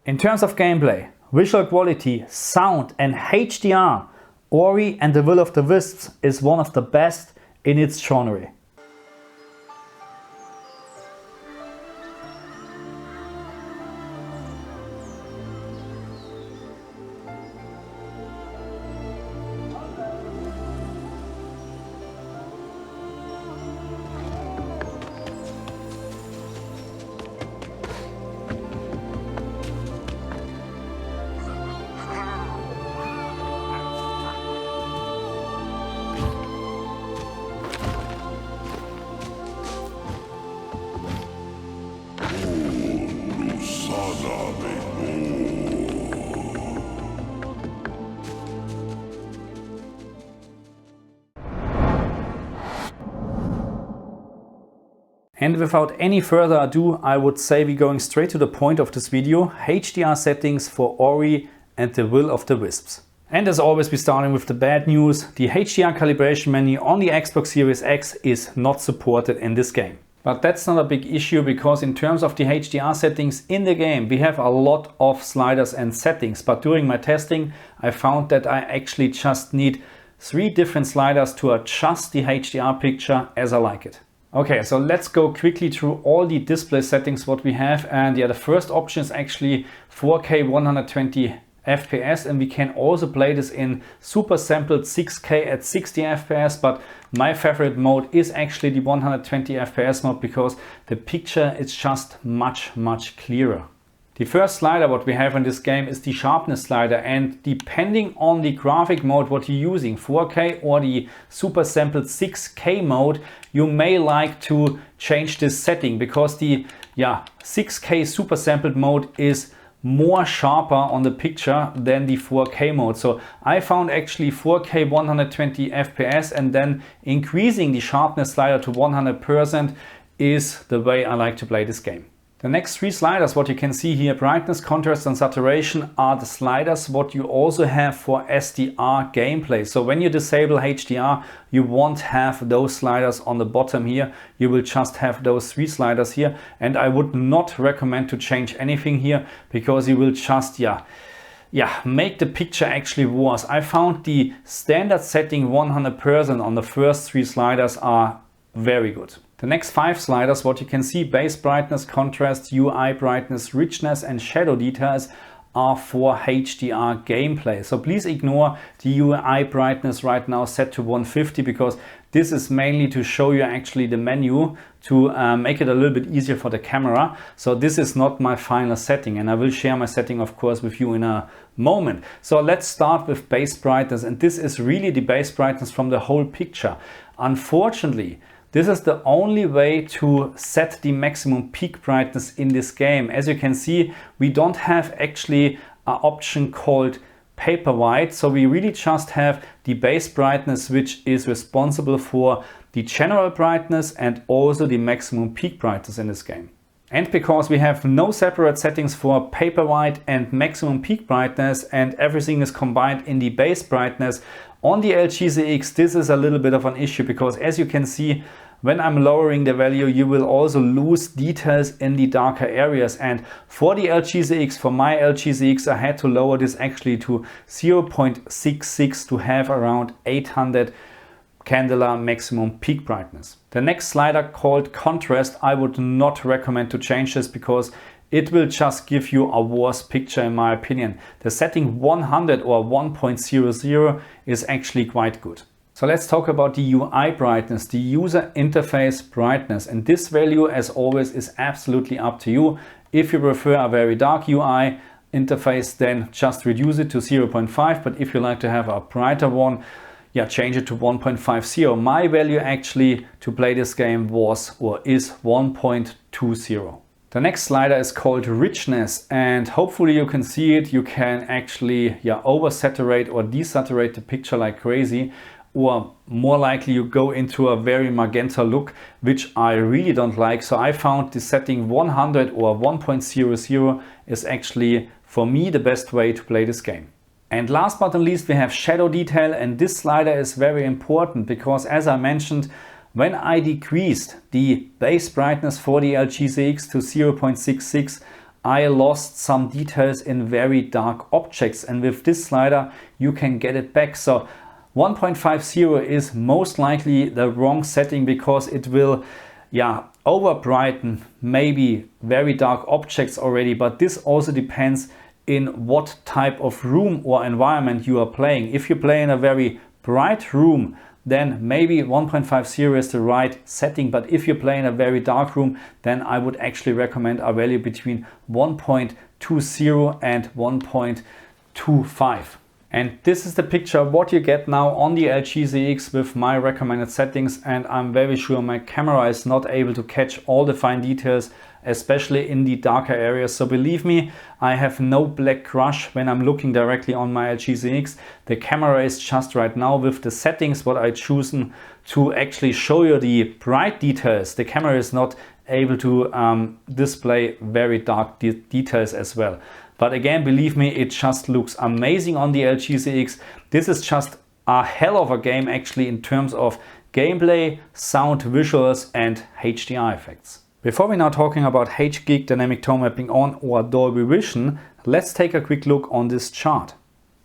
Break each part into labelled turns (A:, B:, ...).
A: In terms of gameplay, visual quality, sound and HDR, Ori and the Will of the Wisps is one of the best in its genre. And without any further ado, I would say we're going straight to the point of this video, HDR settings for Ori and the Will of the Wisps. And as always, we're starting with the bad news. The HDR calibration menu on the Xbox Series X is not supported in this game. But that's not a big issue, because in terms of the HDR settings in the game, we have a lot of sliders and settings. But during my testing, I found that I actually just need 3 different sliders to adjust the HDR picture as I like it. Okay, so let's go quickly through all the display settings what we have. And yeah, the first option is actually 4K 120 FPS, and we can also play this in super sampled 6K at 60 FPS, but my favorite mode is actually the 120 FPS mode, because the picture is just much clearer. The first slider what we have in this game is the sharpness slider, and depending on the graphic mode what you're using, 4K or the super sampled 6K mode, you may like to change this setting, because the 6K super sampled mode is more sharper on the picture than the 4K mode. So I found actually 4K 120 FPS and then increasing the sharpness slider to 100% is the way I like to play this game. The next 3 sliders, what you can see here, brightness, contrast and saturation, are the sliders what you also have for SDR gameplay. So when you disable HDR, you won't have those sliders on the bottom here. You will just have those 3 sliders here. And I would not recommend to change anything here, because you will just, make the picture actually worse. I found the standard setting 100% on the first 3 sliders are very good. The next 5 sliders, what you can see, base brightness, contrast, UI brightness, richness and shadow details, are for HDR gameplay. So please ignore the UI brightness right now set to 150, because this is mainly to show you actually the menu to make it a little bit easier for the camera. So this is not my final setting, and I will share my setting of course with you in a moment. So let's start with base brightness, and this is really the base brightness from the whole picture. Unfortunately, this is the only way to set the maximum peak brightness in this game. As you can see, we don't have actually an option called paper white. So we really just have the base brightness, which is responsible for the general brightness and also the maximum peak brightness in this game. And because we have no separate settings for paper white and maximum peak brightness, and everything is combined in the base brightness, on the HGiG this is a little bit of an issue, because as you can see, when I'm lowering the value, you will also lose details in the darker areas. And for the HGiG, for my HGiG, I had to lower this actually to 0.66 to have around 800 candela maximum peak brightness. The next slider called contrast, I would not recommend to change this, because it will just give you a worse picture in my opinion. The setting 100 or 1.00 is actually quite good. So let's talk about the UI brightness, the user interface brightness. And this value, as always, is absolutely up to you. If you prefer a very dark UI interface, then just reduce it to 0.5. But if you like to have a brighter one, change it to 1.50. My value actually to play this game was or is 1.20. The next slider is called richness, and hopefully you can see it. You can actually oversaturate or desaturate the picture like crazy, or more likely you go into a very magenta look, which I really don't like. So I found the setting 100 or 1.00 is actually for me the best way to play this game. And last but not least, we have shadow detail, and this slider is very important, because as I mentioned, when I decreased the base brightness for the HGiG to 0.66, I lost some details in very dark objects, and with this slider you can get it back. So 1.50 is most likely the wrong setting because it will over brighten maybe very dark objects already, but this also depends in what type of room or environment you are playing. If you play in a very bright room, then maybe 1.50 is the right setting, but if you play in a very dark room, then I would actually recommend a value between 1.20 and 1.25. And this is the picture of what you get now on the LG ZX with my recommended settings, and I'm very sure my camera is not able to catch all the fine details, especially in the darker areas. So believe me, I have no black rush when I'm looking directly on my LG ZX. The camera is just right now with the settings what I chosen to actually show you the bright details. The camera is not able to display very dark details as well. But again, believe me, it just looks amazing on the LG ZX. This is just a hell of a game actually in terms of gameplay, sound, visuals and HDR effects. Before we're now talking about HGiG, dynamic tone mapping on or Dolby Vision, let's take a quick look on this chart.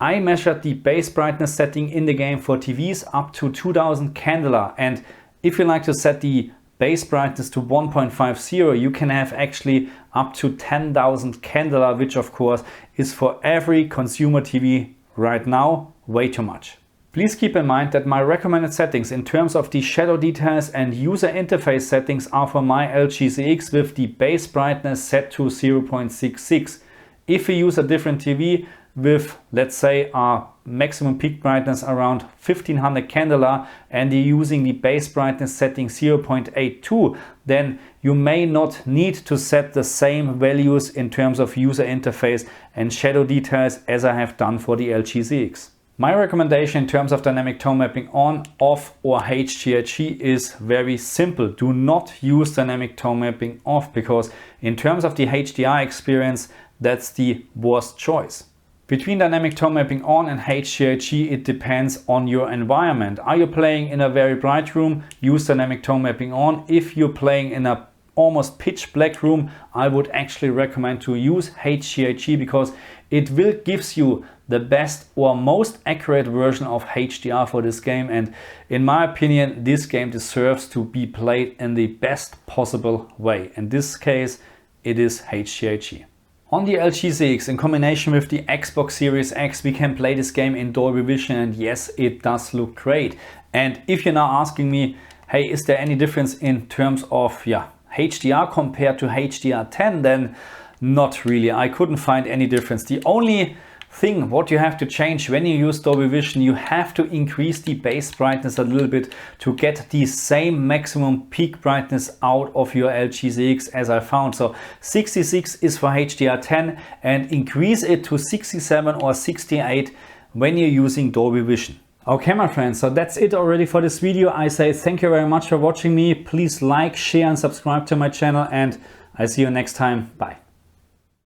A: I measured the base brightness setting in the game for TVs up to 2000 candela, and if you like to set the base brightness to 1.50, you can have actually up to 10,000 candela, which of course is for every consumer TV right now way too much. Please keep in mind that my recommended settings in terms of the shadow details and user interface settings are for my LG ZX with the base brightness set to 0.66. If you use a different TV with, let's say, a maximum peak brightness around 1500 candela and you're using the base brightness setting 0.82, then you may not need to set the same values in terms of user interface and shadow details as I have done for the LG ZX. My recommendation in terms of dynamic tone mapping on, off or HGiG is very simple. Do not use dynamic tone mapping off because in terms of the HDR experience, that's the worst choice. Between dynamic tone mapping on and HGiG, it depends on your environment. Are you playing in a very bright room? Use dynamic tone mapping on. If you're playing in a almost pitch black room, I would actually recommend to use HGiG because it will gives you the best or most accurate version of HDR for this game, and in my opinion this game deserves to be played in the best possible way. In this case it is HGiG. On the LG ZX in combination with the Xbox Series X we can play this game in Dolby Vision, and yes, it does look great. And if you're now asking me, hey, is there any difference in terms of HDR compared to HDR10, then not really. I couldn't find any difference. The only thing what you have to change when you use Dolby Vision, you have to increase the base brightness a little bit to get the same maximum peak brightness out of your LG ZX as I found. So 66 is for HDR10 and increase it to 67 or 68 when you're using Dolby Vision. Okay my friends, so that's it already for this video. I say thank you very much for watching me. Please like, share and subscribe to my channel, and I see you next time. Bye.